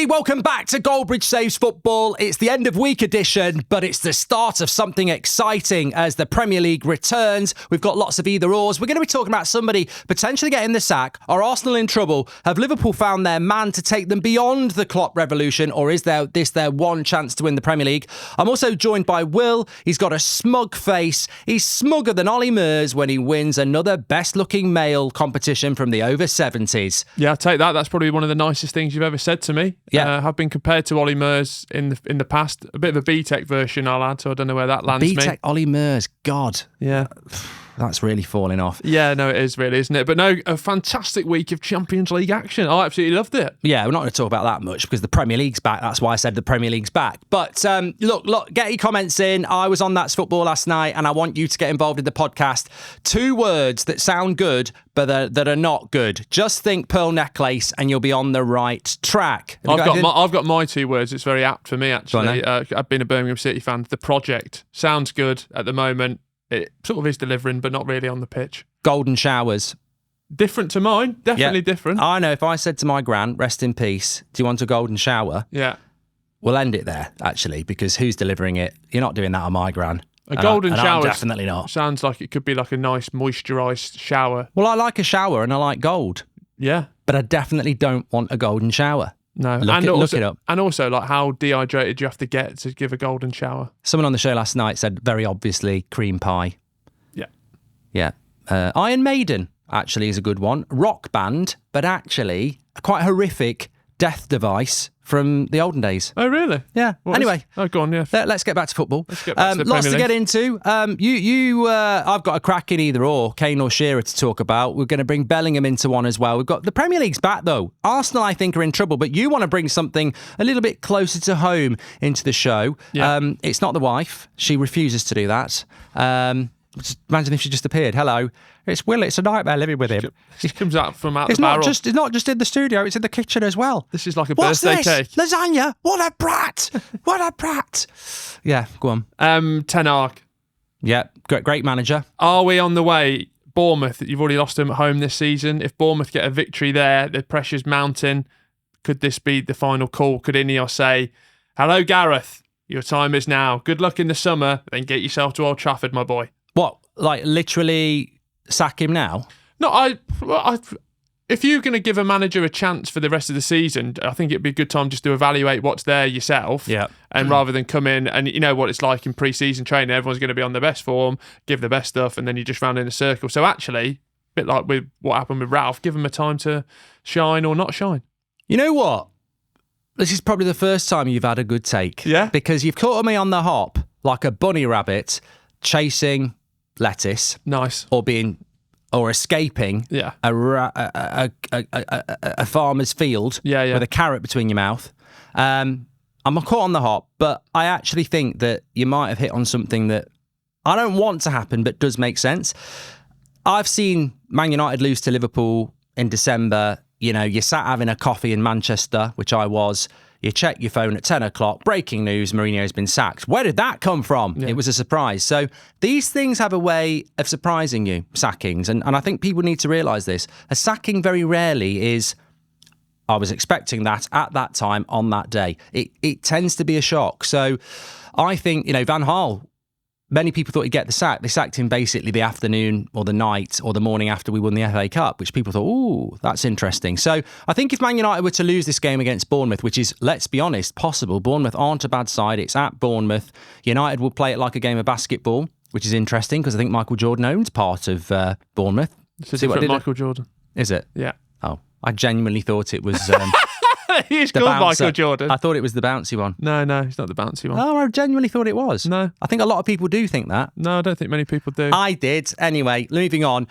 welcome back to Goldbridge Saves Football. It's the end of week edition, but it's the start of something exciting as the Premier League returns. We've got lots of either-ors. We're going to be talking about somebody potentially getting the sack. Are Arsenal in trouble? Have Liverpool found their man to take them beyond the Klopp revolution, or is this their one chance to win the Premier League? I'm also joined by Will. He's got a smug face. He's smugger than Ollie Murs when he wins another best-looking male competition from the over 70s. Yeah, I'll take that. That's probably one of the nicest things you've ever said to me. Yeah. I've been compared to Ollie Murs in the past. A bit of a B-Tech version, I'll add, so I don't know where that lands me. B-Tech Ollie Murs, God. Yeah. That's really falling off. Yeah, no, it is really, isn't it? But no, a fantastic week of Champions League action. I absolutely loved it. Yeah, we're not going to talk about that much because the Premier League's back. That's why I said the Premier League's back. But look, get your comments in. I was on That's Football last night and I want you to get involved in the podcast. 2 words that sound good but that are not good. Just think pearl necklace and you'll be on the right track. I've got my 2 words. It's very apt for me, actually. I've been a Birmingham City fan. The project sounds good at the moment. It sort of is delivering, but not really on the pitch. Golden showers. Different to mine. Definitely different. I know if I said to my gran, rest in peace, do you want a golden shower? Yeah. We'll end it there, actually, because who's delivering it? You're not doing that on my gran. A golden shower. Definitely not. Sounds like it could be like a nice moisturised shower. Well, I like a shower and I like gold. Yeah. But I definitely don't want a golden shower. No, look it up. And also, like, how dehydrated you have to get to give a golden shower. Someone on the show last night said, very obviously, cream pie. Yeah. Yeah. Iron Maiden, actually, is a good one. Rock band, but actually, quite horrific death device from the olden days. Oh, really? Yeah. Anyway. Go on, yeah. Let's get back to football. Let's get back to the lots Premier to League. get into. I've got a cracking either or, Kane or Shearer to talk about. We're going to bring Bellingham into one as well. We've got the Premier League's back, though. Arsenal, I think, are in trouble, but you want to bring something a little bit closer to home into the show. Yeah. It's not the wife. She refuses to do that. Just imagine if she just appeared. Hello, it's Will. It's a nightmare living with him. She comes out the barrel. It's not just in the studio. It's in the kitchen as well. This is like a What's birthday this? cake. Lasagna. What a brat! What a brat! Yeah, go on. Ten-Hag. Yeah, great manager. Are we on the way? Bournemouth. You've already lost them at home this season. If Bournemouth get a victory there, the pressure's mounting. Could this be the final call? Could Ineos say, "Hello, Gareth. Your time is now. Good luck in the summer. Then get yourself to Old Trafford, my boy." What? Like literally sack him now? No, if you're going to give a manager a chance for the rest of the season, I think it'd be a good time just to evaluate what's there yourself. Yeah. And rather than come in and you know what it's like in pre-season training, everyone's going to be on their best form, give the best stuff, and then you just round in a circle. So actually, a bit like with what happened with Ralph, give him a time to shine or not shine. You know what? This is probably the first time you've had a good take. Yeah. Because you've caught me on the hop like a bunny rabbit chasing lettuce. Nice. Or escaping a farmer's field with a carrot between your mouth. I'm caught on the hop, but I actually think that you might have hit on something that I don't want to happen, but does make sense. I've seen Man United lose to Liverpool in December. You know, you sat having a coffee in Manchester, which I was. You check your phone at 10 o'clock. Breaking news, Mourinho's been sacked. Where did that come from? Yeah. It was a surprise. So these things have a way of surprising you, sackings. And I think people need to realise this. A sacking very rarely is, I was expecting that at that time on that day. It tends to be a shock. So I think, Van Gaal, many people thought he'd get the sack. They sacked him basically the afternoon or the night or the morning after we won the FA Cup, which people thought, ooh, that's interesting. So I think if Man United were to lose this game against Bournemouth, which is, let's be honest, possible. Bournemouth aren't a bad side. It's at Bournemouth. United will play it like a game of basketball, which is interesting because I think Michael Jordan owns part of Bournemouth. It's a different Michael Jordan. Is it? Yeah. Oh, I genuinely thought it was... He's called Michael Jordan. I thought it was the bouncy one. No, he's not the bouncy one. Oh, I genuinely thought it was. No. I think a lot of people do think that. No, I don't think many people do. I did. Anyway, moving on.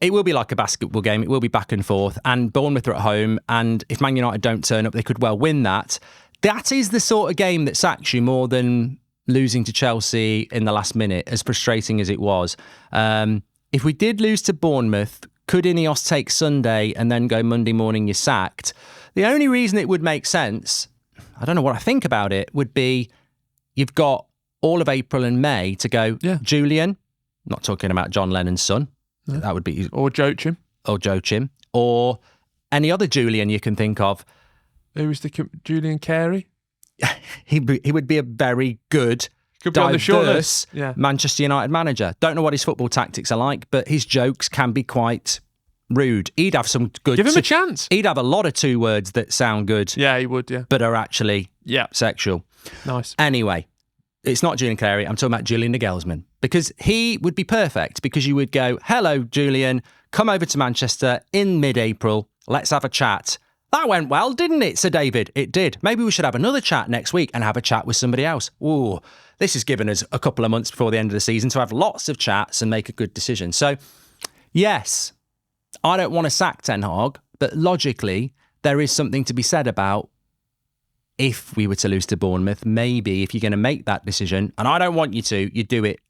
It will be like a basketball game. It will be back and forth. And Bournemouth are at home. And if Man United don't turn up, they could well win that. That is the sort of game that sacks you more than losing to Chelsea in the last minute, as frustrating as it was. If we did lose to Bournemouth, could Ineos take Sunday and then go Monday morning you're sacked? The only reason it would make sense, I don't know what I think about it, would be you've got all of April and May to go, Julian, not talking about John Lennon's son, that would be... Or Joachim. Or any other Julian you can think of. Who was Julian Carey? He would be a very good, Could be on the short diverse list. Manchester United manager. Don't know what his football tactics are like, but his jokes can be quite rude. He'd have some good... Give him a chance. He'd have a lot of 2 words that sound good. Yeah, he would, yeah. But are actually sexual. Nice. Anyway, it's not Julian Carey. I'm talking about Julian Nailsman. Because he would be perfect, because you would go, hello, Julian, come over to Manchester in mid-April. Let's have a chat. That went well, didn't it, Sir David? It did. Maybe we should have another chat next week and have a chat with somebody else. Ooh, this has given us a couple of months before the end of the season to have lots of chats and make a good decision. So, yes, I don't want to sack Ten-Hag, but logically, there is something to be said about if we were to lose to Bournemouth, maybe if you're going to make that decision, and I don't want you to, you do it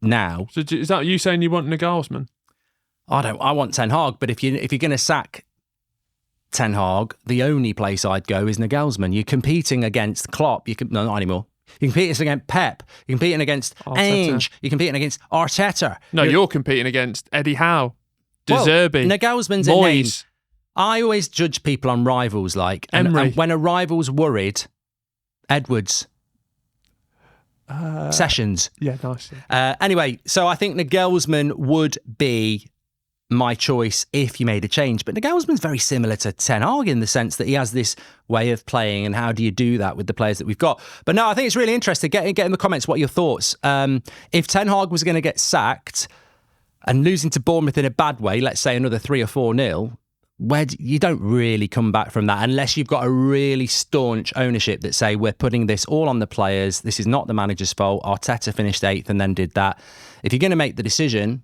now. So is that you saying you want Nailsman? I want Ten-Hag, but if you're going to sack Ten-Hag, the only place I'd go is Nailsman. You're competing against Klopp. No, not anymore. You're competing against Pep. You're competing against Ainge. You're competing against Arteta. No, you're competing against Eddie Howe, De Zerbi, Nailsman's Moyes. a name. I always judge people on rivals, and when a rival's worried, Edwards. Sessions. Yeah, nice. Yeah. Anyway, so I think Nailsman would be my choice if you made a change. But Nailsman's very similar to Ten-Hag in the sense that he has this way of playing, and how do you do that with the players that we've got? But no, I think it's really interesting. Get in the comments what are your thoughts. If Ten-Hag was going to get sacked and losing to Bournemouth in a bad way, let's say another 3 or 4-0, you don't really come back from that unless you've got a really staunch ownership that say, we're putting this all on the players. This is not the manager's fault. Arteta finished 8th and then did that. If you're going to make the decision,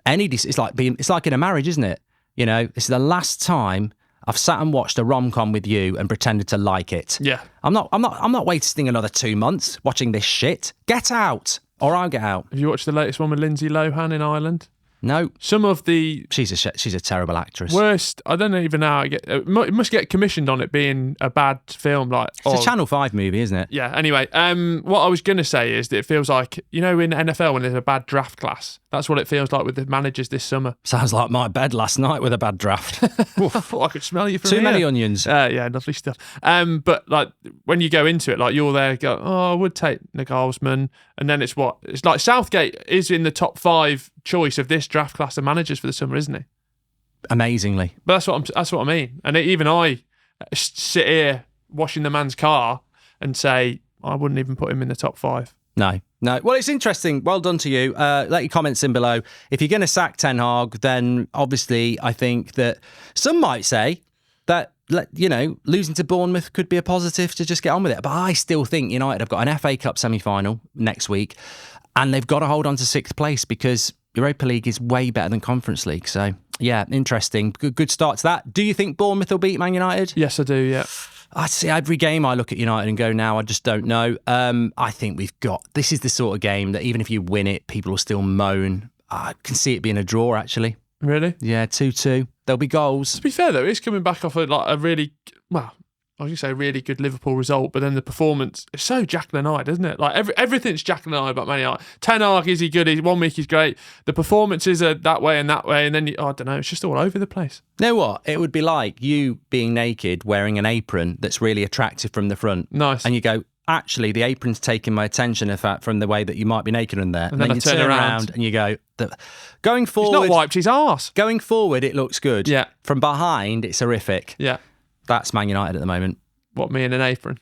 it's like in a marriage, isn't it? You know, this is the last time I've sat and watched a rom-com with you and pretended to like it. Yeah. I'm not wasting another 2 months watching this shit. Get out, or I'll get out. Have you watched the latest one with Lindsay Lohan in Ireland? No. Some of the... She's a terrible actress. Worst... I don't even know how it must get commissioned on it being a bad film. It's a Channel 5 movie, isn't it? Yeah, anyway. What I was going to say is that it feels like, you know, in NFL when there's a bad draft class, that's what it feels like with the managers this summer. Sounds like my bed last night with a bad draft. I could smell you from Too many onions. Yeah, lovely stuff. But like when you go into it, like you're there, go, I would take Nailsman, and then it's like Southgate is in the top 5 choice of this draft class of managers for the summer, isn't he? Amazingly. But that's what I mean. And even I sit here washing the man's car and say I wouldn't even put him in the top 5. No. Well, it's interesting. Well done to you. Let your comments in below. If you're going to sack Ten-Hag, then obviously I think that some might say that, you know, losing to Bournemouth could be a positive to just get on with it. But I still think United have got an FA Cup semi-final next week, and they've got to hold on to 6th place because Europa League is way better than Conference League. So, yeah, interesting. Good start to that. Do you think Bournemouth will beat Man United? Yes, I do, yeah. I see every game I look at United and go, now I just don't know. I think this is the sort of game that even if you win it, people will still moan. I can see it being a draw, actually. Really? Yeah, 2-2. There'll be goals. To be fair, though, it's coming back off a really, well, I was going to say really good Liverpool result, but then the performance is so Jekyll and Hyde, isn't it? Like everything's Jekyll and Hyde about Man United. Ten-Hag, is he good? 1 week he's great. The performances are that way, and then I don't know, it's just all over the place. You know what? It would be like you being naked, wearing an apron that's really attractive from the front. Nice. And you go, actually, the apron's taking my attention from the way that you might be naked in there. And then you turn around and you go, going forward. He's not wiped his arse. Going forward, it looks good. Yeah. From behind, it's horrific. Yeah. That's Man United at the moment. What, me in an apron?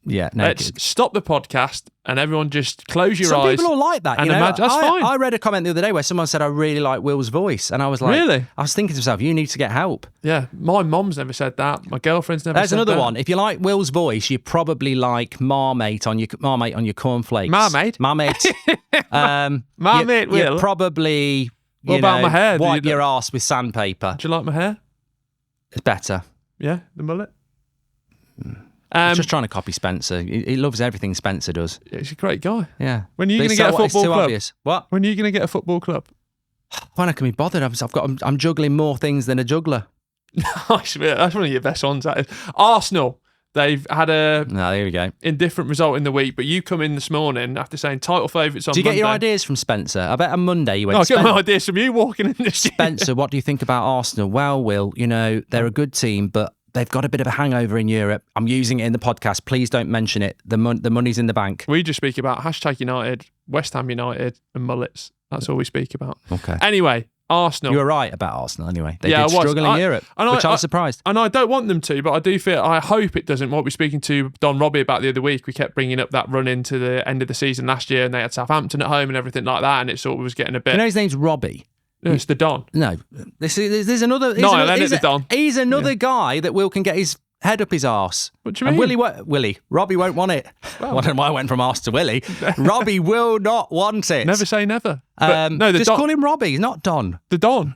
Yeah, naked. Let's stop the podcast and everyone just close your eyes. Some people all like that. And you know? imagine, that's fine. I read a comment the other day where someone said, I really like Will's voice. And I was like, really? I was thinking to myself, you need to get help. Yeah, my mom's never said that. My girlfriend's never said that. There's another one. If you like Will's voice, you probably like Marmite on your cornflakes. Marmite? Marmite. Marmite, Will. You probably, what about my hair? Wipe your arse with sandpaper. Do you like my hair? It's better. Yeah, the mullet? Just trying to copy Spencer. He loves everything Spencer does. Yeah, he's a great guy. Yeah. When are you going to get a football club? Obvious. What? When are you going to get a football club? When I can be bothered. I'm juggling more things than a juggler. Nice. That's one of your best ones. That is. Arsenal. They've had a there we go. Indifferent result in the week, but you come in this morning after saying title favourites on Monday. Do you get your ideas from Spencer? I bet on Monday you went, I get my ideas from you walking in this. Spencer, what do you think about Arsenal? Well, Will, they're a good team, but they've got a bit of a hangover in Europe. I'm using it in the podcast. Please don't mention it. The money's in the bank. We just speak about #United, West Ham United, and mullets. That's all we speak about. Okay. Anyway, Arsenal. You were right about Arsenal anyway. They did struggle in Europe, which I was surprised. And I don't want them to, but I hope it doesn't. What we were speaking to Don Robbie about the other week, we kept bringing up that run into the end of the season last year, and they had Southampton at home and everything like that, and it sort of was getting a bit... You know his name's Robbie? No, it's the Don. No, there's another... The Don. He's another guy that Will can get his head up his arse. What do you mean? And Robbie won't want it. Well, I don't know why I went from arse to Willie. Robbie will not want it. Never say never. Just call him Robbie, not Don. The Don.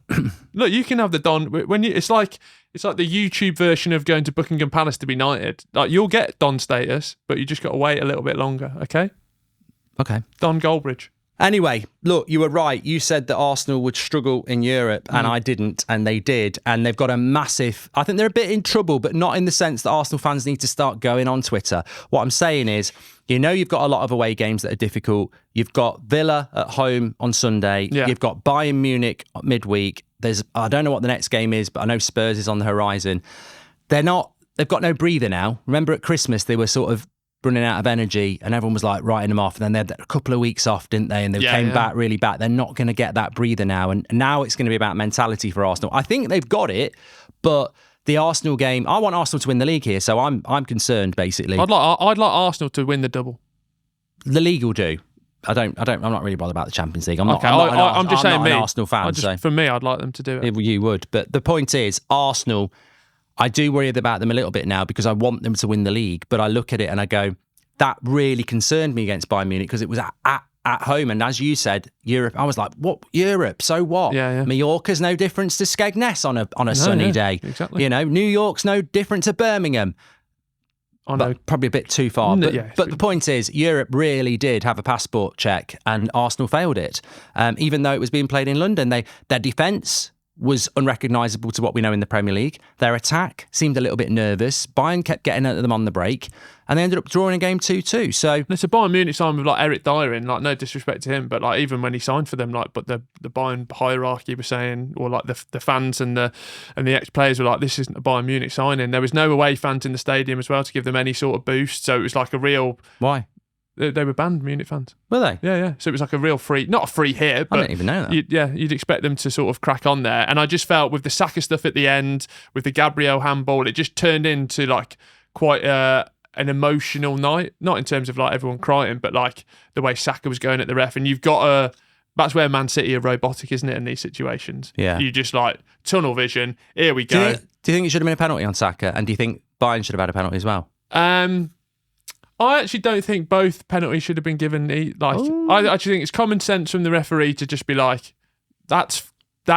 Look, you can have the Don when you. It's like the YouTube version of going to Buckingham Palace to be knighted. Like, you'll get Don status, but you just got to wait a little bit longer. Okay. Don Goldbridge. Anyway, look, you were right. You said that Arsenal would struggle in Europe, and I didn't, and they did. And they've got a massive... I think they're a bit in trouble, but not in the sense that Arsenal fans need to start going on Twitter. What I'm saying is, you've got a lot of away games that are difficult. You've got Villa at home on Sunday. Yeah. You've got Bayern Munich midweek. I don't know what the next game is, but I know Spurs is on the horizon. They've got no breather now. Remember at Christmas, they were sort of running out of energy and everyone was like writing them off, and then they had a couple of weeks off, didn't they? And they came back really back. They're not going to get that breather now, and now it's going to be about mentality for Arsenal. I think they've got it, but the Arsenal game, I want Arsenal to win the league here, so I'm concerned basically. I'd like Arsenal to win the double. The league will do. I'm not really bothered about the Champions League. I'm not an Arsenal fan. For me, I'd like them to do it. You would, but the point is, Arsenal, I do worry about them a little bit now because I want them to win the league, but I look at it and I go, that really concerned me against Bayern Munich because it was at home. And as you said, Europe, I was like, what? Europe? So what? Yeah. Mallorca's no difference to Skegness on a sunny day. Exactly. New York's no different to Birmingham. But probably a bit too far. But the point is, Europe really did have a passport check and Arsenal failed it. Even though it was being played in London, their defence was unrecognisable to what we know in the Premier League. Their attack seemed a little bit nervous. Bayern kept getting at them on the break, and they ended up drawing a game 2-2. So Why? They were banned, Munich fans. Were they? Yeah. So it was like a real free, not a free hit, but I didn't even know that. You'd expect them to sort of crack on there. And I just felt with the Saka stuff at the end, with the Gabriel handball, it just turned into like quite an emotional night. Not in terms of like everyone crying, but like the way Saka was going at the ref. And you've got that's where Man City are robotic, isn't it, in these situations? Yeah. You just like tunnel vision. Here we go. Do you think it should have been a penalty on Saka? And do you think Bayern should have had a penalty as well? I actually don't think both penalties should have been given. I actually think it's common sense from the referee to just be like, that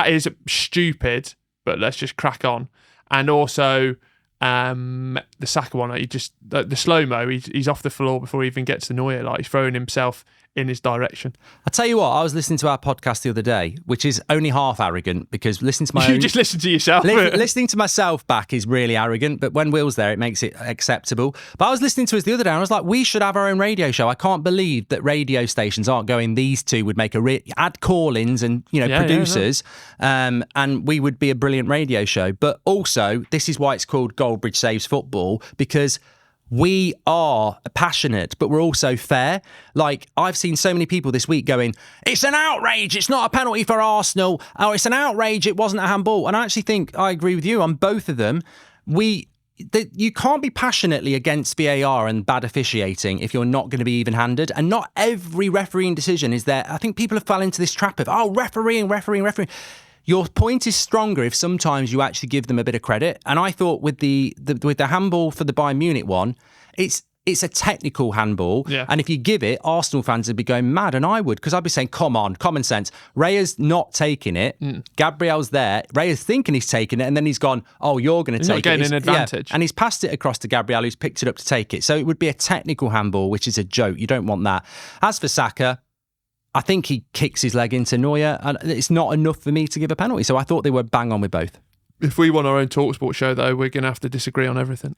is stupid, but let's just crack on. And also, the Saka one, the slow-mo, he's off the floor before he even gets to Neuer. Like, he's throwing himself in his direction. I tell you what, I was listening to our podcast the other day, which is only half arrogant because listening to my You just listen to yourself. Listening to myself back is really arrogant, but when Will's there, it makes it acceptable. But I was listening to us the other day and I was like, we should have our own radio show. I can't believe that radio stations aren't going, these two would make add call-ins and producers, and we would be a brilliant radio show. But also, this is why it's called Goldbridge Saves Football, because we are passionate, but we're also fair. Like, I've seen so many people this week going, it's an outrage, it's not a penalty for Arsenal, or it's an outrage, it wasn't a handball. And I actually think I agree with you on both of them. You can't be passionately against VAR and bad officiating if you're not going to be even-handed. And not every refereeing decision is there. I think people have fallen into this trap of, refereeing. Your point is stronger if sometimes you actually give them a bit of credit. And I thought with the handball for the Bayern Munich one, it's a technical handball. Yeah. And if you give it, Arsenal fans would be going mad, and I would, because I'd be saying, come on, common sense. Raya's not taking it. Gabriel's there. Raya's thinking he's taking it, and then he's gone, oh, you're going to take it. He's not getting an advantage. Yeah. And he's passed it across to Gabriel, who's picked it up to take it. So it would be a technical handball, which is a joke. You don't want that. As for Saka, I think he kicks his leg into Neuer, and it's not enough for me to give a penalty. So I thought they were bang on with both. If we want our own TalkSport show, though, we're going to have to disagree on everything.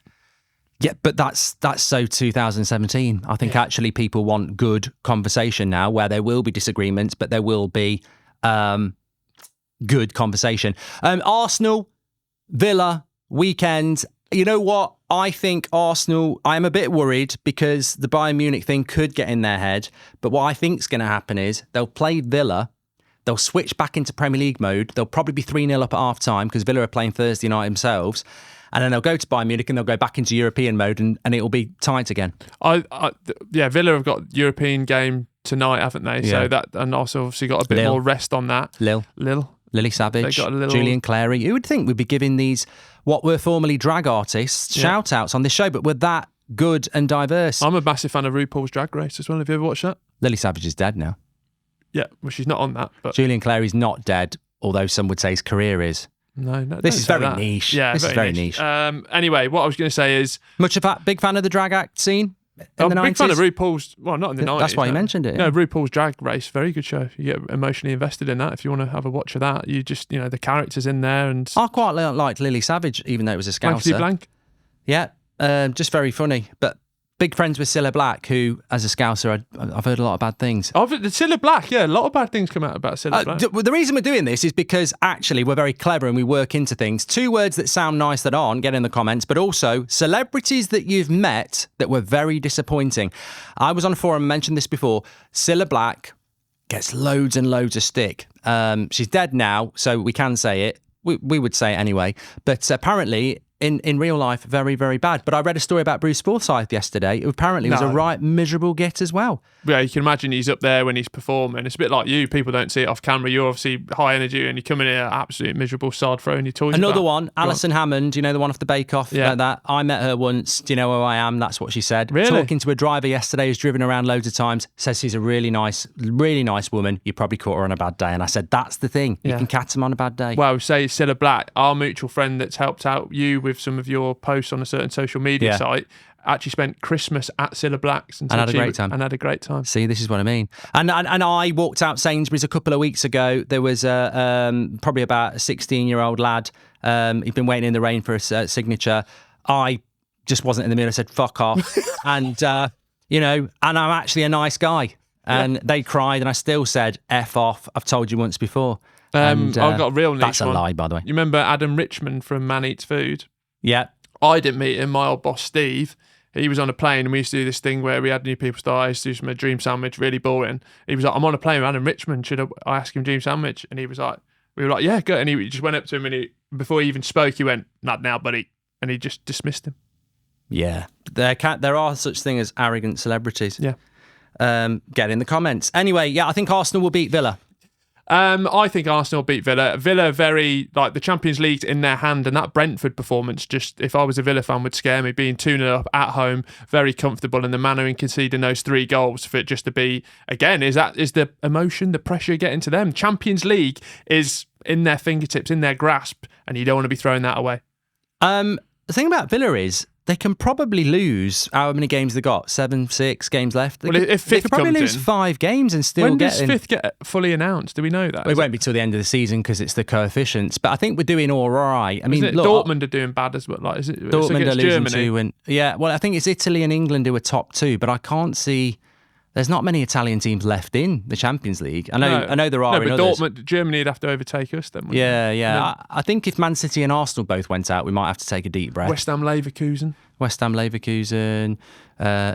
Yeah, but that's so 2017. I think actually people want good conversation now, where there will be disagreements, but there will be good conversation. Arsenal, Villa, weekend. You know what? I think Arsenal, I'm a bit worried because the Bayern Munich thing could get in their head. But what I think is going to happen is they'll play Villa. They'll switch back into Premier League mode. They'll probably be 3-0 up at half time because Villa are playing Thursday night themselves. And then they'll go to Bayern Munich and they'll go back into European mode and it'll be tight again. Villa have got European game tonight, haven't they? Yeah. So that, and also obviously got a bit more rest on that. Lily Savage, Julian Clary. Who would think we'd be giving these what were formerly drag artists shout outs on this show, but we're that good and diverse. I'm a massive fan of RuPaul's Drag Race as well. Have you ever watched that? Lily Savage is dead now. Yeah, well, she's not on that. But Julian Clary's not dead, although some would say his career is. No, this is very niche. Yeah, this is very niche. Anyway, what I was going to say is... Big fan of the drag act scene in the 90s? Big fan of RuPaul's... Well, not in the 90s. That's why you mentioned it. No, RuPaul's Drag Race, very good show. You get emotionally invested in that. If you want to have a watch of that, you just, the characters in there and... I quite liked Lily Savage, even though it was a Scouser. Blank. Yeah, just very funny. But big friends with Cilla Black, who, as a Scouser, I've heard a lot of bad things. Cilla Black, yeah, a lot of bad things come out about Cilla Black. The reason we're doing this is because actually we're very clever and we work into things. 2 words that sound nice that aren't, get in the comments, but also celebrities that you've met that were very disappointing. I was on a forum and mentioned this before. Cilla Black gets loads and loads of stick. She's dead now, so we can say it. We would say it anyway. But apparently... In real life, very, very bad. But I read a story about Bruce Forsyth yesterday, who apparently was a right miserable git as well. Yeah, you can imagine he's up there when he's performing. It's a bit like you. People don't see it off camera. You're obviously high energy and you come in here absolutely miserable sod throwing your toys Another about. One, Alison Hammond, the one off the Bake Off, like that. I met her once. Do you know who I am? That's what she said. Really? Talking to a driver yesterday who's driven around loads of times, says she's a really nice woman. You probably caught her on a bad day. And I said, that's the thing. You can catch them on a bad day. Well, say Cilla Black, our mutual friend that's helped out you with some of your posts on a certain social media site, actually spent Christmas at Cilla Black's and had a great time. See, this is what I mean. And I walked out Sainsbury's a couple of weeks ago. There was probably about a 16-year-old lad. He'd been waiting in the rain for a signature. I just wasn't in the mood. I said, fuck off. And, and I'm actually a nice guy. And they cried and I still said, F off. I've told you once before. I've got a real niche That's a lie, by the way. You remember Adam Richmond from Man Eats Food? Yeah. I didn't meet him. My old boss, Steve, he was on a plane and we used to do this thing where we had new people start. I used to do some dream sandwich, really boring. He was like, I'm on a plane with Adam Richmond. Should I ask him dream sandwich? And he was like, we were like, yeah, good. And he just went up to him and before he even spoke, he went, not now, buddy. And he just dismissed him. Yeah. There are such things as arrogant celebrities. Yeah. Get in the comments. Anyway, yeah, I think Arsenal will beat Villa. I think Arsenal beat Villa. Villa very, the Champions League's in their hand, and that Brentford performance, just, if I was a Villa fan, would scare me. Being 2-0 up at home, very comfortable, and the manner in conceding those 3 goals for it just to be, again, is the emotion, the pressure getting to them. Champions League is in their fingertips, in their grasp, and you don't want to be throwing that away. The thing about Villa is, they can probably lose how many games they got? 6 games left. If fifth they could probably lose 5 games and still when get in. When does 5th get fully announced? Do we know that? Well, it won't be till the end of the season because it's the coefficients. But I think we're doing all right. I mean, look, Dortmund are doing bad as well. Is it Dortmund are losing Germany? Well, I think it's Italy and England who are top 2, but I can't see. There's not many Italian teams left in the Champions League. I know there are. No, but Dortmund, Germany would have to overtake us then. Yeah. I think if Man City and Arsenal both went out, we might have to take a deep breath. West Ham, Leverkusen,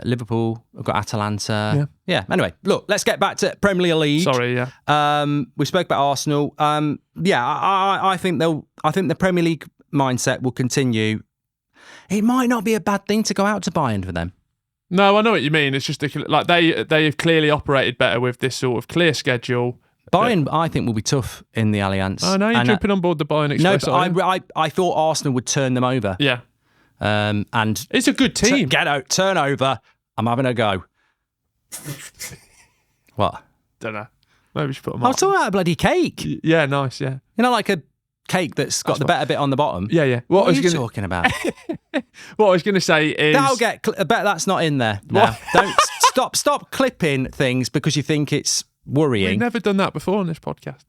Liverpool. We've got Atalanta. Yeah. Anyway, look, let's get back to Premier League. Sorry, yeah. We spoke about Arsenal. I think the Premier League mindset will continue. It might not be a bad thing to go out to Bayern for them. No, I know what you mean. It's just they have clearly operated better with this sort of clear schedule. Bayern, I think, will be tough in the Allianz. Oh, no, you're jumping on board the Bayern Express. No, but I thought Arsenal would turn them over. Yeah. And it's a good team. Turnover. I'm having a go. What? Don't know. Maybe we should put them on. I was talking about a bloody cake. Yeah, nice, yeah. Like a cake that's got the better bit on the bottom. Yeah. What are you talking about? What I was going to say is... I bet that's not in there. No. Don't stop clipping things because you think it's worrying. We've never done that before on this podcast.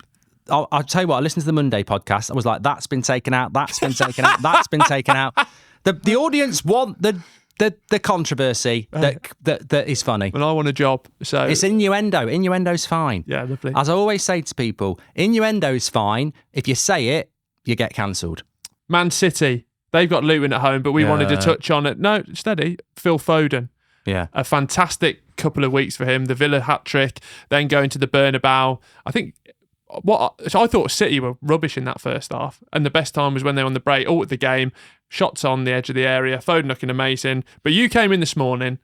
I'll tell you what, I listened to the Monday podcast. I was like, that's been taken out, that's been taken out, that's been taken out. The audience want the controversy that is funny. And I want a job, so... It's innuendo. Innuendo's fine. Yeah, lovely. As I always say to people, innuendo's fine. If you say it, you get cancelled. Man City, They've got Luton at home, but we wanted to touch on it. No, steady. Phil Foden. Yeah. A fantastic couple of weeks for him. The Villa hat-trick, then going to the Bernabeu. So I thought City were rubbish in that first half, and the best time was when they were on the break, all at the game, shots on the edge of the area, Foden looking amazing. But you came in this morning,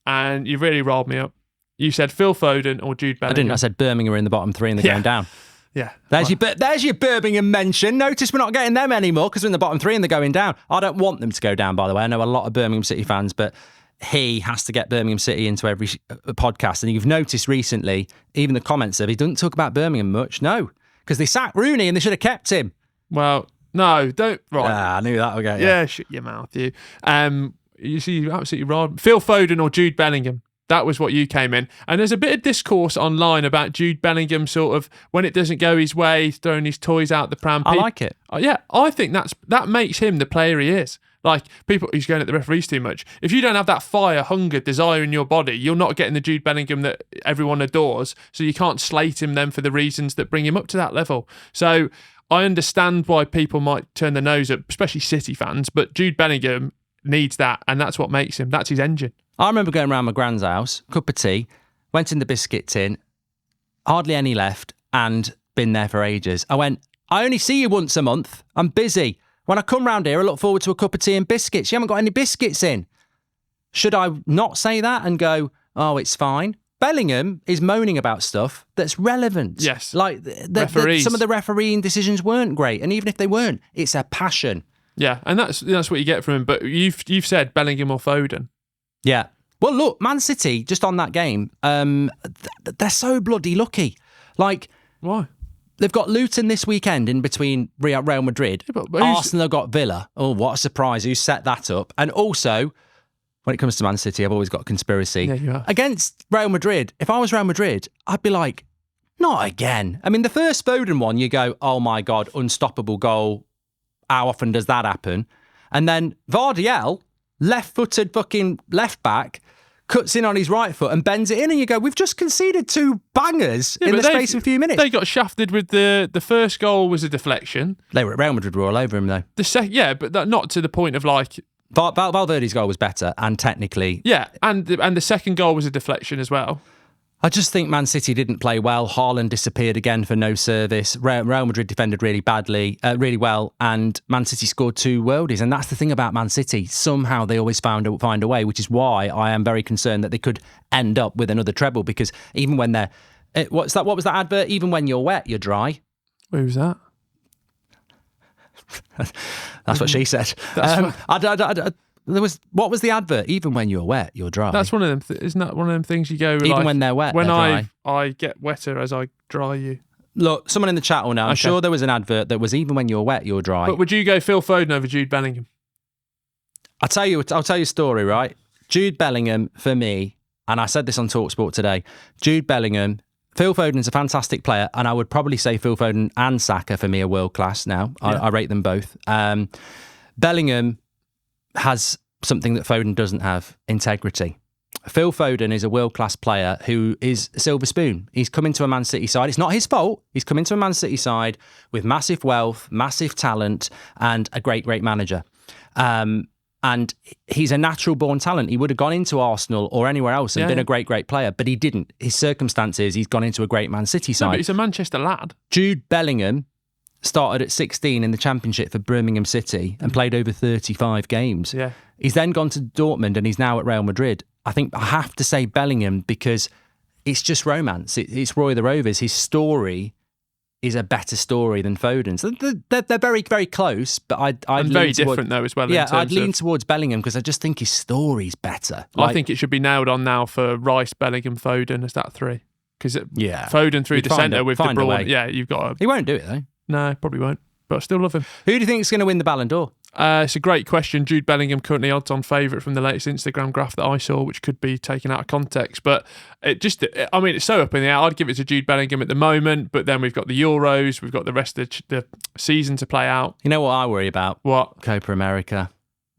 and you really rolled me up. You said Phil Foden or Jude Bellingham. I didn't. I said Birmingham are in the bottom three and they're going down. Yeah. There's your Birmingham mention. Notice we're not getting them anymore because we're in the bottom three and they're going down. I don't want them to go down, by the way. I know a lot of Birmingham City fans, but he has to get Birmingham City into every podcast. And you've noticed recently, even the comments of he doesn't talk about Birmingham much. No, because they sacked Rooney and they should have kept him. Well, no, don't. Right. I knew that would get you. Yeah, shut your mouth, you. You see, you're absolutely right. Phil Foden or Jude Bellingham. That was what you came in. And there's a bit of discourse online about Jude Bellingham sort of, when it doesn't go his way, throwing his toys out the pram. I like it. Yeah, I think that makes him the player he is. Like, he's going at the referees too much. If you don't have that fire, hunger, desire in your body, you're not getting the Jude Bellingham that everyone adores. So you can't slate him then for the reasons that bring him up to that level. So I understand why people might turn their nose up, especially City fans, but Jude Bellingham needs that, and that's what makes him. That's his engine. I remember going around my grand's house, cup of tea, went in the biscuit tin, hardly any left, and been there for ages. I went, I only see you once a month. I'm busy. When I come round here, I look forward to a cup of tea and biscuits. You haven't got any biscuits in. Should I not say that and go, oh, it's fine? Bellingham is moaning about stuff that's relevant. Yes. Like some of the refereeing decisions weren't great. And even if they weren't, it's a passion. Yeah, and that's what you get from him. But you've said Bellingham or Foden. Yeah. Well, look, Man City, just on that game, they're so bloody lucky. Like, why? They've got Luton this weekend in between Real Madrid. Yeah, but Arsenal have got Villa. Oh, what a surprise. Who set that up? And also, when it comes to Man City, I've always got conspiracy. Yeah, you have. Against Real Madrid, if I was Real Madrid, I'd be like, not again. I mean, the first Foden one, you go, oh my God, unstoppable goal. How often does that happen? And then Vardiel, left-footed fucking left back, cuts in on his right foot and bends it in, and you go, we've just conceded two bangers in the space of a few minutes. They got shafted with the first goal was a deflection. They were at Real Madrid, were all over him though. But not to the point of like... Valverde's goal was better, and technically... Yeah, and the second goal was a deflection as well. I just think Man City didn't play well. Haaland disappeared again for no service. Real Madrid defended really well, and Man City scored two worldies. And that's the thing about Man City. Somehow they always find a way, which is why I am very concerned that they could end up with another treble. Because even when they're... What was that advert? Even when you're wet, you're dry. Who's that? That's what she said. What was the advert? Even when you're wet, you're dry. That's one of them. Isn't that one of them things you go? Even when they're wet, when they're dry. I get wetter as I dry you. Look, someone in the chat will know. I'm sure there was an advert that was even when you're wet, you're dry. But would you go Phil Foden over Jude Bellingham? I'll tell you a story, right? Jude Bellingham, for me, and I said this on TalkSport today, Jude Bellingham, Phil Foden's a fantastic player, and I would probably say Phil Foden and Saka for me are world class now. Yeah. I rate them both. Bellingham has something that Foden doesn't have, integrity. Phil Foden is a world-class player who is a silver spoon. He's come into a Man City side. It's not his fault. He's come into a Man City side with massive wealth, massive talent, and a great, great manager. And he's a natural-born talent. He would have gone into Arsenal or anywhere else and been a great, great player, but he didn't. His circumstances, he's gone into a great Man City side. No, but he's a Manchester lad. Jude Bellingham started at 16 in the Championship for Birmingham City and played over 35 games. Yeah. He's then gone to Dortmund and he's now at Real Madrid. I think I have to say Bellingham because it's just romance. It's Roy the Rovers. His story is a better story than Foden's. They're very, very close, but I'd very different though as well. Yeah, I'd lean towards Bellingham because I just think his story's better. I think it should be nailed on now for Rice, Bellingham, Foden as that three. Because Foden through the centre with De Bruyne. Yeah, you've got to... He won't do it though. No, probably won't. But I still love him. Who do you think is going to win the Ballon d'Or? It's a great question. Jude Bellingham currently odds-on favourite from the latest Instagram graph that I saw, which could be taken out of context. But it's so up in the air. I'd give it to Jude Bellingham at the moment, but then we've got the Euros, we've got the rest of the season to play out. You know what I worry about? What? Copa America.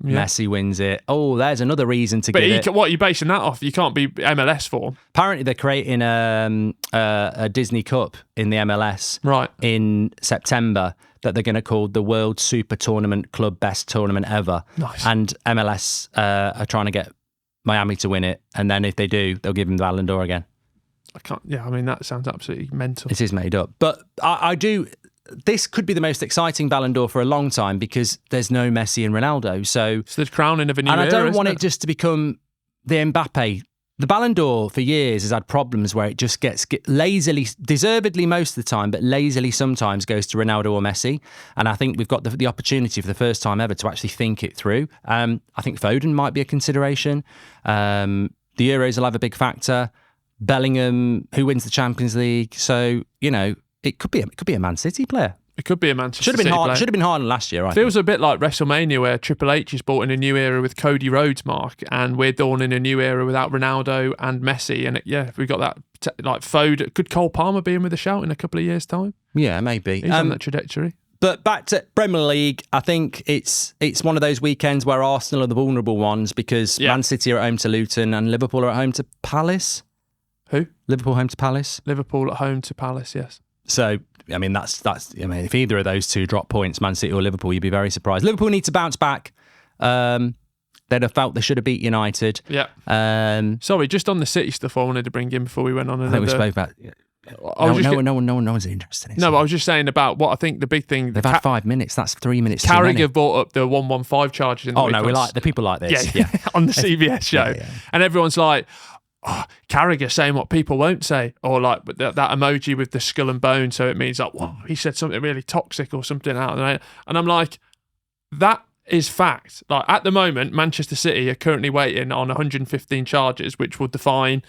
Yeah. Messi wins it. Oh, there's another reason to give it. What are you basing that off? You can't be MLS for. Apparently, they're creating a Disney Cup in the MLS right in September that they're going to call the World Super Tournament Club Best Tournament Ever. Nice. And MLS are trying to get Miami to win it. And then if they do, they'll give him the Ballon d'Or again. I mean, that sounds absolutely mental. It is made up. But I do... This could be the most exciting Ballon d'Or for a long time because there's no Messi and Ronaldo. So it's the crowning of a new era, and I don't want it it just to become the Mbappe. The Ballon d'Or for years has had problems where it just gets lazily, deservedly most of the time, but lazily sometimes goes to Ronaldo or Messi. And I think we've got the opportunity for the first time ever to actually think it through. I think Foden might be a consideration. The Euros will have a big factor. Bellingham, who wins the Champions League. So, it could be a Man City player. It could be a Manchester City player. Should have been harder last year, I Feels a bit like WrestleMania where Triple H is brought in a new era with Cody Rhodes, Mark, and we're dawning a new era without Ronaldo and Messi. And we got that, like Foden. Could Cole Palmer be in with a shout in a couple of years' time? Yeah, maybe. He's on that trajectory. But back to Premier League, I think it's one of those weekends where Arsenal are the vulnerable ones because Man City are at home to Luton and Liverpool are at home to Palace. Who? Liverpool home to Palace. Liverpool at home to Palace, yes. So, I mean, if either of those two drop points, Man City or Liverpool, you'd be very surprised. Liverpool need to bounce back. They'd have felt they should have beat United. Yeah. Sorry, just on the City stuff I wanted to bring in before we went on another... I think we spoke about... No one's interested in it. No, but I was just saying about what I think the big thing... They've had 5 minutes. That's 3 minutes too Carragher many. brought up the 115 charges in the week. No, we like the people like this. Yeah. On the CBS show. Yeah. And everyone's like... Carragher saying what people won't say, or like that emoji with the skull and bone, so it means like, whoa, he said something really toxic or something out there. And I'm like, that is fact. Like at the moment, Manchester City are currently waiting on 115 charges, which will define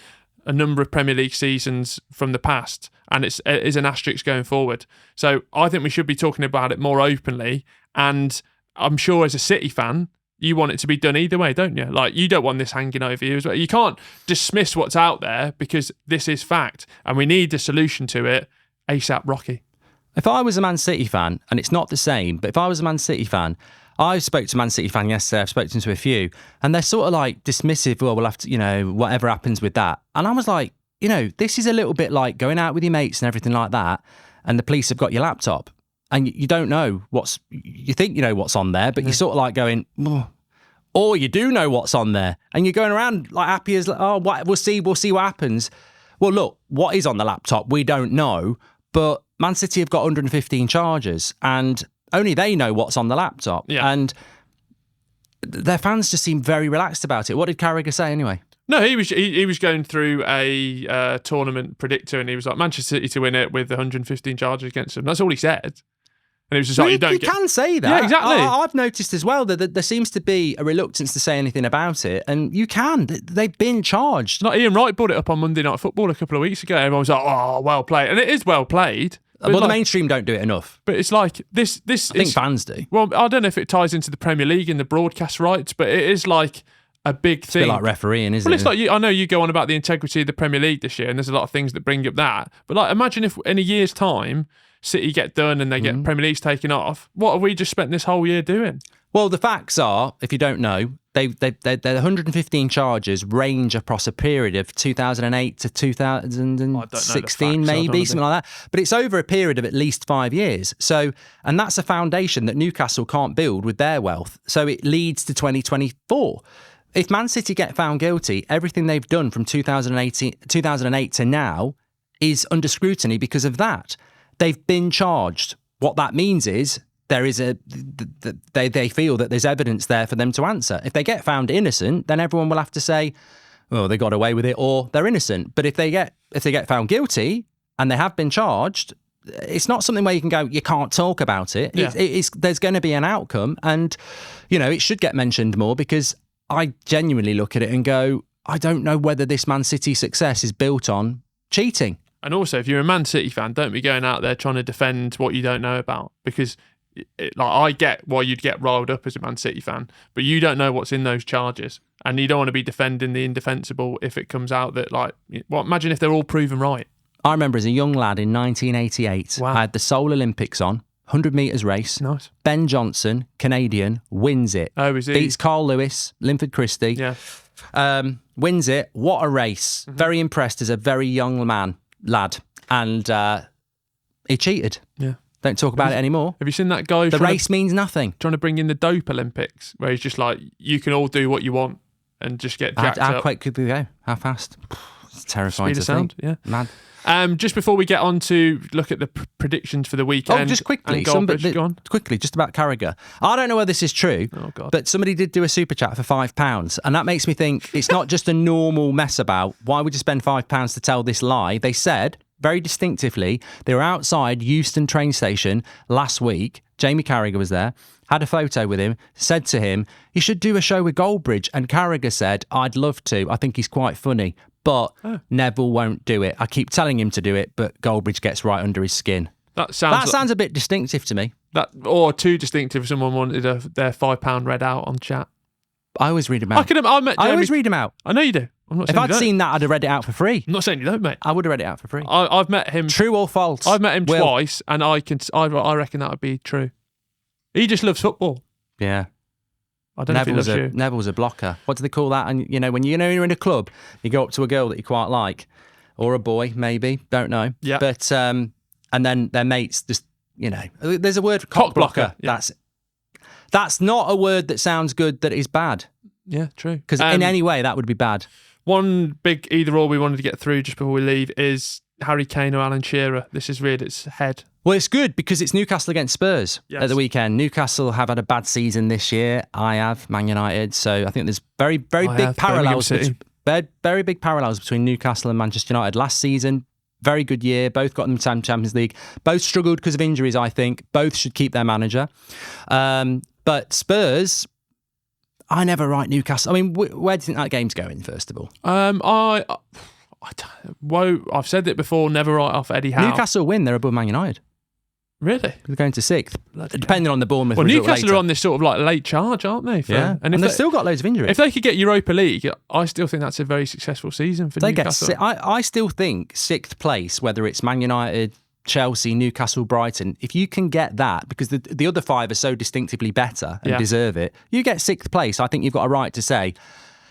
a number of Premier League seasons from the past, and it is an asterisk going forward. So I think we should be talking about it more openly, and I'm sure as a City fan, you want it to be done either way, don't you? Like, you don't want this hanging over you as well. You can't dismiss what's out there because this is fact and we need a solution to it ASAP, Rocky. If I was a Man City fan, and it's not the same, but if I was a Man City fan, I spoke to a Man City fan yesterday, I've spoken to a few, and they're sort of like dismissive, well, we'll have to, whatever happens with that. And I was like, this is a little bit like going out with your mates and everything like that, and the police have got your laptop. And you don't know you think you know what's on there, but you're sort of like going, oh. Or you do know what's on there, and you're going around like happy as, we'll see what happens. Well, look, what is on the laptop, we don't know, but Man City have got 115 charges, and only they know what's on the laptop. Yeah. And their fans just seem very relaxed about it. What did Carragher say anyway? No, he was going through a tournament predictor, and he was like, Manchester City to win it with 115 charges against them. That's all he said. And it was just like, you can say that. Yeah, exactly. I've noticed as well that there seems to be a reluctance to say anything about it, and you can. They've been charged. Not Ian Wright brought it up on Monday Night Football a couple of weeks ago. Everyone was like, oh, well played. And it is well played. But the mainstream don't do it enough. But it's like, this I think fans do. Well, I don't know if it ties into the Premier League and the broadcast rights, but it is like a big thing. It's a bit like refereeing, isn't it? Well, it's like, I know you go on about the integrity of the Premier League this year, and there's a lot of things that bring up that. But like, imagine if in a year's time, City get done and they get Premier Leagues taken off. What have we just spent this whole year doing? Well, the facts are, if you don't know, their 115 charges range across a period of 2008 to 2016, maybe, something like that. But it's over a period of at least 5 years. So, and that's a foundation that Newcastle can't build with their wealth. So it leads to 2024. If Man City get found guilty, everything they've done from 2008 to now is under scrutiny because of that. They've been charged. What that means is they feel that there's evidence there for them to answer. If they get found innocent, then everyone will have to say, oh, they got away with it, or they're innocent. But if they get found guilty and they have been charged, it's not something where you can go, you can't talk about it. Yeah. There's going to be an outcome, and it should get mentioned more, because I genuinely look at it and go, I don't know whether this Man City success is built on cheating. And also, if you're a Man City fan, don't be going out there trying to defend what you don't know about, because I get why you'd get riled up as a Man City fan, but you don't know what's in those charges, and you don't want to be defending the indefensible if it comes out that, imagine if they're all proven right. I remember as a young lad in 1988, I had the Seoul Olympics on, 100 metres race. Nice. Ben Johnson, Canadian, wins it. Oh, is he? Beats Carl Lewis, Linford Christie. Yeah. Wins it. What a race. Mm-hmm. Very impressed as a very young lad. And he cheated. Yeah. Don't talk about it anymore. Have you seen that guy? The race means nothing. Trying to bring in the dope Olympics, where he's just like, you can all do what you want and just get jacked up. How quick could we go? How fast? It's terrifying to sound, think. Yeah. Mad. Just before we get on to look at the predictions for the weekend. Oh, just quickly. Go on. Quickly, just about Carragher. I don't know whether this is true, but somebody did do a super chat for £5. And that makes me think it's not just a normal mess about. Why would you spend £5 to tell this lie? They said, very distinctively, they were outside Euston train station last week. Jamie Carragher was there, had a photo with him, said to him, you should do a show with Goldbridge. And Carragher said, I'd love to. I think he's quite funny. But Neville won't do it. I keep telling him to do it, but Goldbridge gets right under his skin. That sounds a bit distinctive to me. Or too distinctive if someone wanted their £5 read out on chat. I always read them out. I always read them out. I know you do. I'm not saying if I'd seen that, I'd have read it out for free. I'm not saying you don't, mate. I would have read it out for free. I've met him. True or false? I've met him twice, and I reckon that would be true. He just loves football. Yeah. I don't know if he loves you. Neville's a blocker. What do they call that? And when you're in a club, you go up to a girl that you quite like, or a boy maybe, don't know. Yeah. But and then their mates just there's a word for cock blocker. Yeah. That's not a word that sounds good. That is bad. Yeah, true. Because in any way that would be bad. One big either or we wanted to get through just before we leave is Harry Kane or Alan Shearer. This has reared its head. Well, it's good because it's Newcastle against Spurs at the weekend. Newcastle have had a bad season this year. I have, Man United. So I think there's very big parallels. Very big parallels between Newcastle and Manchester United. Last season, very good year. Both got them to Champions League. Both struggled because of injuries, I think. Both should keep their manager. But Spurs, I never write Newcastle. I mean, where do you think that game's going, first of all? I've said it before, never write off Eddie Howe. Newcastle win, they're above Man United. Really? They're going to 6th, depending on the Bournemouth result later. Newcastle are on this sort of like late charge, aren't they? And they've still got loads of injuries. If they could get Europa League, I still think that's a very successful season for Newcastle. I still think 6th place, whether it's Man United, Chelsea, Newcastle, Brighton, if you can get that, because the other 5 are so distinctively better and deserve it, you get 6th place, I think you've got a right to say,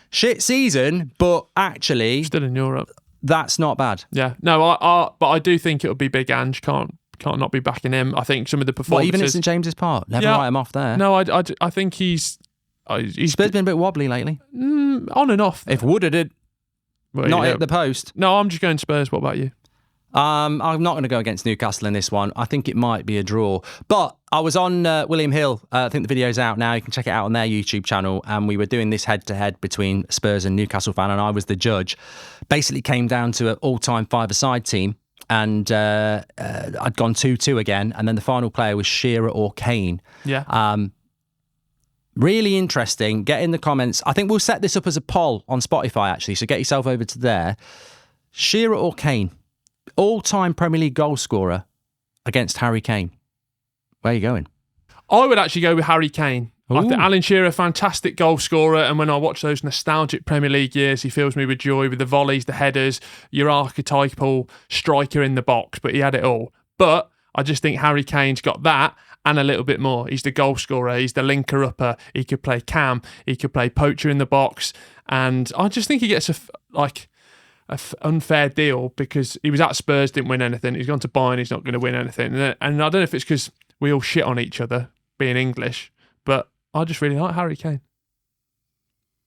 shit season, but actually... Still in Europe. That's not bad. Yeah. No, but I do think it'll be Big Ange. Can't not be backing him. I think some of the performances... even at St James's Park? Never write him off there. No, I think he's Spurs been a bit wobbly lately. On and off. If Wood had hit the post. No, I'm just going Spurs. What about you? I'm not going to go against Newcastle in this one. I think it might be a draw. But I was on William Hill. I think the video's out now. You can check it out on their YouTube channel. And we were doing this head-to-head between Spurs and Newcastle fan, and I was the judge. Basically came down to an all-time 5-a-side team. And I'd gone 2-2 again. And then the final player was Shearer or Kane. Yeah. Really interesting. Get in the comments. I think we'll set this up as a poll on Spotify, actually. So get yourself over to there. Shearer or Kane? All-time Premier League goal scorer against Harry Kane. Where are you going? I would actually go with Harry Kane. I think Alan Shearer, fantastic goal scorer, and when I watch those nostalgic Premier League years, he fills me with joy with the volleys, the headers, your archetypal striker in the box, but he had it all. But I just think Harry Kane's got that and a little bit more. He's the goal scorer, he's the linker-upper, he could play cam, he could play poacher in the box, and I just think he gets an unfair deal because he was at Spurs, didn't win anything. He's gone to Bayern, he's not going to win anything. And I don't know if it's because we all shit on each other, being English, but I just really like Harry Kane.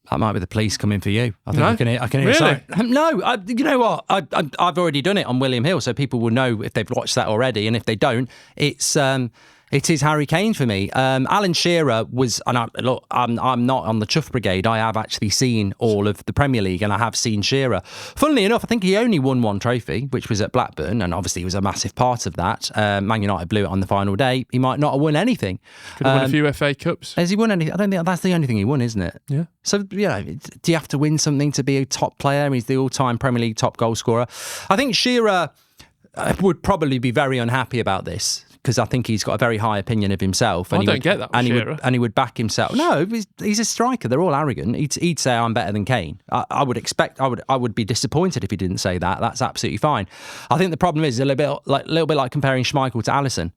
That might be the police coming for you. I think I can hear really? Sorry. No, you know what? I've already done it on William Hill, so people will know if they've watched that already. And if they don't, it is Harry Kane for me. Alan Shearer was, and I'm not on the Chuff Brigade. I have actually seen all of the Premier League, and I have seen Shearer. Funnily enough, I think he only won one trophy, which was at Blackburn, and obviously he was a massive part of that. Man United blew it on the final day. He might not have won anything. Could have won a few FA Cups. Has he won anything? I don't think that's the only thing he won, isn't it? Yeah. So, do you have to win something to be a top player? He's the all-time Premier League top goal scorer. I think Shearer would probably be very unhappy about this, because I think he's got a very high opinion of himself. And I don't get that with Shearer. And he would back himself. No, he's a striker. They're all arrogant. He'd say, I'm better than Kane. I would be disappointed if he didn't say that. That's absolutely fine. I think the problem is a little bit like comparing Schmeichel to Alisson.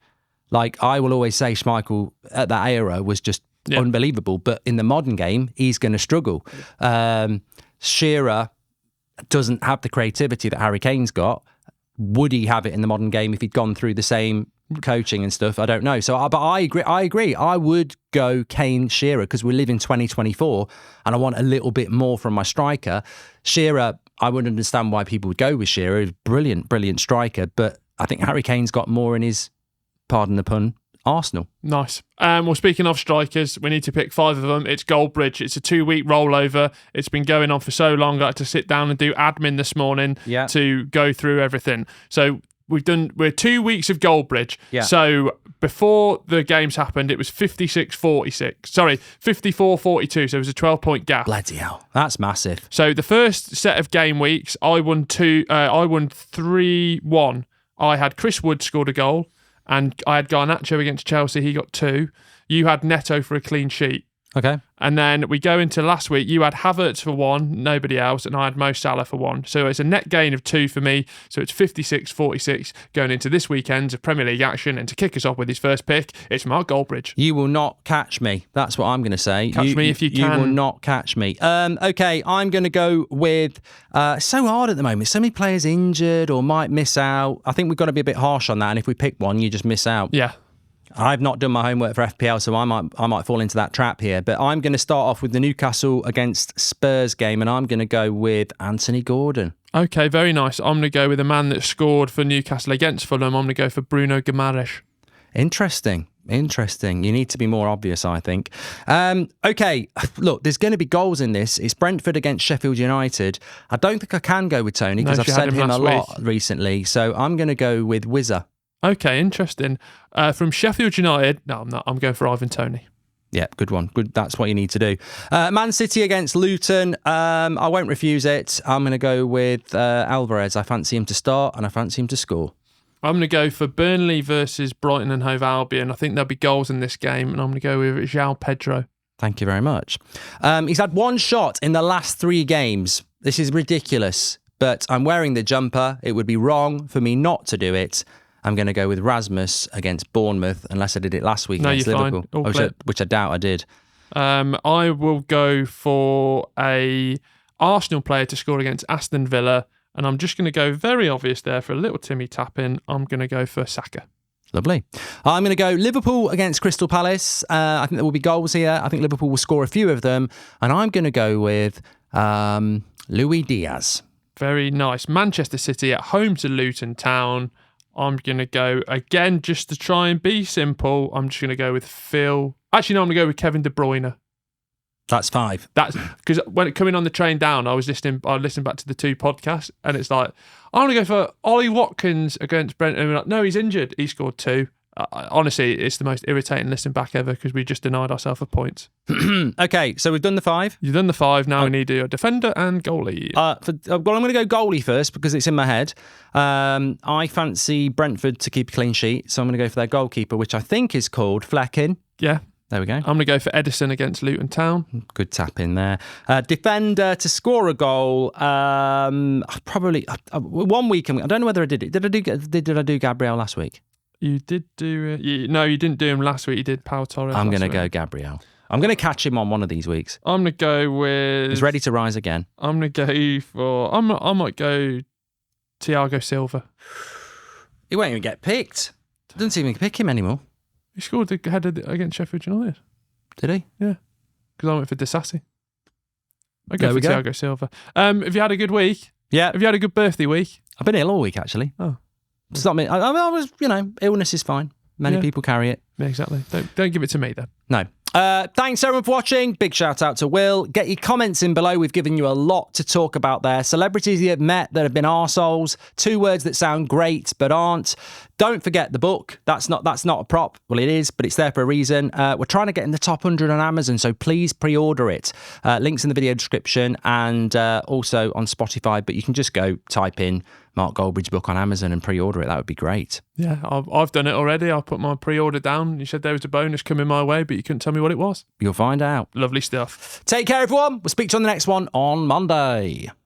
Like, I will always say Schmeichel at that era was just unbelievable. But in the modern game, he's going to struggle. Shearer doesn't have the creativity that Harry Kane's got. Would he have it in the modern game if he'd gone through the same coaching and stuff, I don't know. So, but I agree. I would go Kane, Shearer, because we live in 2024 and I want a little bit more from my striker. Shearer, I wouldn't understand why people would go with Shearer. He's a brilliant striker, but I think Harry Kane's got more in his, pardon the pun, Arsenal. Nice. Well, speaking of strikers, we need to pick 5 of them. It's Goldbridge. It's a 2-week rollover. It's been going on for so long. I had to sit down and do admin this morning to go through everything. So we're 2 weeks of Goldbridge. Yeah. So before the games happened, it was 56-46. Sorry, 54-42. So it was a 12-point gap. Bloody hell. That's massive. So the first set of game weeks, I won 3-1. I had Chris Wood scored a goal, and I had Garnacho against Chelsea. He got 2. You had Neto for a clean sheet. Okay. And then we go into last week. You had Havertz for 1, nobody else, and I had Mo Salah for 1. So it's a net gain of 2 for me. So it's 56-46 going into this weekend's of Premier League action. And to kick us off with his first pick, it's Mark Goldbridge. You will not catch me. That's what I'm going to say. Catch me if you can. You will not catch me. Okay, I'm going to go with... so hard at the moment. So many players injured or might miss out. I think we've got to be a bit harsh on that. And if we pick one, you just miss out. Yeah. I've not done my homework for FPL, so I might fall into that trap here. But I'm going to start off with the Newcastle against Spurs game, and I'm going to go with Anthony Gordon. Okay, very nice. I'm going to go with a man that scored for Newcastle against Fulham. I'm going to go for Bruno Guimaraes. Interesting. You need to be more obvious, I think. Okay, look, there's going to be goals in this. It's Brentford against Sheffield United. I don't think I can go with Tony because I've said him a lot recently. So I'm going to go with Wizza. Okay, interesting. From Sheffield United, no, I'm not. I'm going for Ivan Toney. Yeah, good one. Good. That's what you need to do. Man City against Luton. I won't refuse it. I'm going to go with Alvarez. I fancy him to start and I fancy him to score. I'm going to go for Burnley versus Brighton and Hove Albion. I think there'll be goals in this game, and I'm going to go with João Pedro. Thank you very much. He's had 1 shot in the last 3 games. This is ridiculous, but I'm wearing the jumper. It would be wrong for me not to do it. I'm going to go with Rasmus against Bournemouth, unless I did it last week against Liverpool, which I doubt I did. I will go for a Arsenal player to score against Aston Villa, and I'm just going to go very obvious there for a little Timmy tap-in. I'm going to go for Saka. Lovely. I'm going to go Liverpool against Crystal Palace. I think there will be goals here. I think Liverpool will score a few of them, and I'm going to go with Luis Diaz. Very nice. Manchester City at home to Luton Town. I'm going to go, again, just to try and be simple, I'm just going to go with Phil. Actually, no, I'm going to go with Kevin De Bruyne. That's 5. That's because when coming on the train down, I listened back to the 2 podcasts, and it's like, I'm going to go for Ollie Watkins against Brent. And we're like, no, he's injured. He scored 2. Honestly, it's the most irritating listen back ever because we just denied ourselves a point. Okay, so we've done the 5. You've done the 5. Now we need to do a defender and goalie. Well, I'm going to go goalie first because it's in my head. I fancy Brentford to keep a clean sheet, so I'm going to go for their goalkeeper, which I think is called Fleckin. Yeah. There we go. I'm going to go for Edison against Luton Town. Good tap in there. Defender to score a goal. Probably 1 week. I don't know whether I did it. Did I do Gabriel last week? You did do it. No, you didn't do him last week. You did Pau Torres. I'm going to go Gabriel. I'm going to catch him on one of these weeks. I'm going to go with... He's ready to rise again. I'm going to go for... I might go Thiago Silva. He won't even get picked. Doesn't even pick him anymore. He scored the header against Sheffield United. Did he? Yeah. Because I went for Disassi. I go for Thiago Silva. Have you had a good week? Yeah. Have you had a good birthday week? I've been ill all week, actually. Oh. It's not me. I was, illness is fine. Many people carry it. Yeah, exactly. Don't give it to me, then. No. Thanks everyone for watching. Big shout out to Will. Get your comments in below. We've given you a lot to talk about there. Celebrities you have met that have been arseholes. 2 words that sound great but aren't. Don't forget the book. That's not a prop. Well, it is, but it's there for a reason. We're trying to get in the top 100 on Amazon, so please pre-order it. Links in the video description and also on Spotify. But you can just go type in Mark Goldbridge book on Amazon and pre-order it. That would be great. Yeah, I've done it already. I put my pre-order down. You said there was a bonus coming my way, but you couldn't tell me what it was. You'll find out. Lovely stuff. Take care, everyone. We'll speak to you on the next one on Monday.